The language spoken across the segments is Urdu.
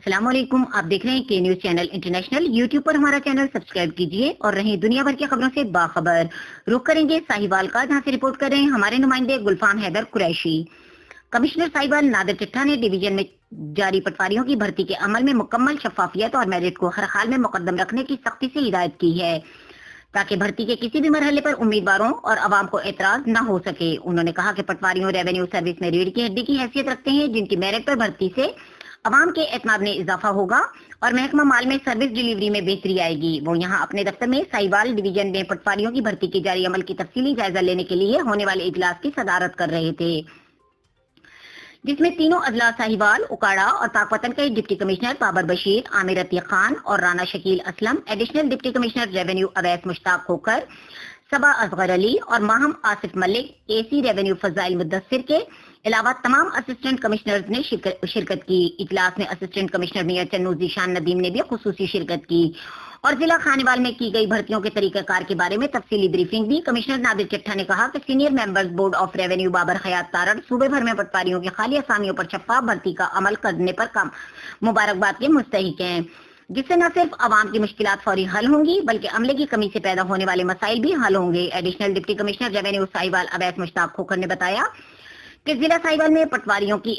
السلام علیکم، آپ دیکھ رہے ہیں کے نیوز چینل انٹرنیشنل۔ یوٹیوب پر ہمارا چینل سبسکرائب کیجئے اور رہیں دنیا بھر کی خبروں سے باخبر۔ رخ کریں گے ساہیوال کا، جہاں سے رپورٹ کر رہے ہیں ہمارے نمائندے گلفام حیدر قریشی۔ کمشنر ساہیوال نادر چٹھا نے ڈویژن میں جاری پٹواریوں کی بھرتی کے عمل میں مکمل شفافیت اور میرٹ کو ہر حال میں مقدم رکھنے کی سختی سے ہدایت کی ہے، تاکہ بھرتی کے کسی بھی مرحلے پر امیدواروں اور عوام کو اعتراض نہ ہو سکے۔ انہوں نے کہا کہ پٹواریوں ریونیو سروس میں ریڑھ کی ہڈی کی حیثیت رکھتے ہیں، جن کی میرٹ پر بھرتی سے عوام کے اعتماد میں اضافہ ہوگا اور محکمہ مال میں سروس ڈیلیوری میں بہتری آئے گی۔ وہ یہاں اپنے دفتر میں ساہیوال ڈویژن میں پٹواریوں کی بھرتی کے جاری عمل کی تفصیلی جائزہ لینے کے لیے ہونے والے اجلاس کی صدارت کر رہے تھے، جس میں تینوں اضلاع ساہیوال، اکاڑا اور پاکپتن کے ڈپٹی کمشنر بابر بشیر، عامر عتیق خان اور Rana Shakeel Aslam, additional deputy commissioner revenue Awais Mushtaq Khokhar, Saba Asghar Ali اور ماہم آصف ملک، اے سی ریونیو فضائل مدثر کے علاوہ تمام اسسٹنٹ کمشنرز نے شرکت کی۔ اجلاس میں اسسٹنٹ کمشنر میاں چنو ذیشان ندیم نے بھی خصوصی شرکت کی اور ضلع خانیوال میں کی گئی بھرتیوں کے طریقہ کار کے بارے میں تفصیلی بریفنگ دی۔ کمشنر نادر چٹھا نے کہا کہ senior members board of revenue Babar حیات تارڑ صوبے بھر میں پٹواریوں کی خالی اسامیوں پر شفاف بھرتی کا عمل کرنے پر مبارکباد کے مستحق ہیں، جس سے نہ صرف عوام کی مشکلات فوری حل ہوں گی بلکہ عملے کی کمی سے پیدا ہونے والے مسائل بھی حل ہوں گے۔ Additional deputy commissioner revenue Sahiwal Awais Mushtaq Khokhar نے بتایا کہ ضلع ساہیوال میں پٹواریوں کی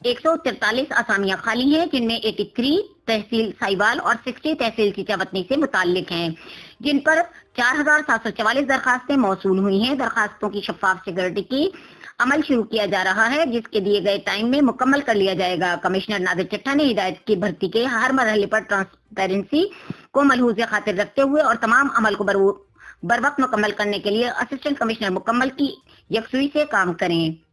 143 اسامیاں خالی ہیں، جن میں 83 تحصیل ساہیوال اور 60 تحصیل چیچاوطنی سے متعلق ہیں، جن پر 4744 درخواستیں موصول ہوئی ہیں۔ درخواستوں کی شفاف سیکورٹی کی عمل شروع کیا جا رہا ہے، جس کے دیے گئے ٹائم میں مکمل کر لیا جائے گا۔ کمشنر نادر چٹھا نے ہدایت کی بھرتی کے ہر مرحلے پر ٹرانسپیرنسی کو ملحوظ خاطر رکھتے ہوئے اور تمام عمل کو بر وقت مکمل کرنے کے لیے اسسٹنٹ کمشنر مکمل کی یکسوئی سے کام کریں۔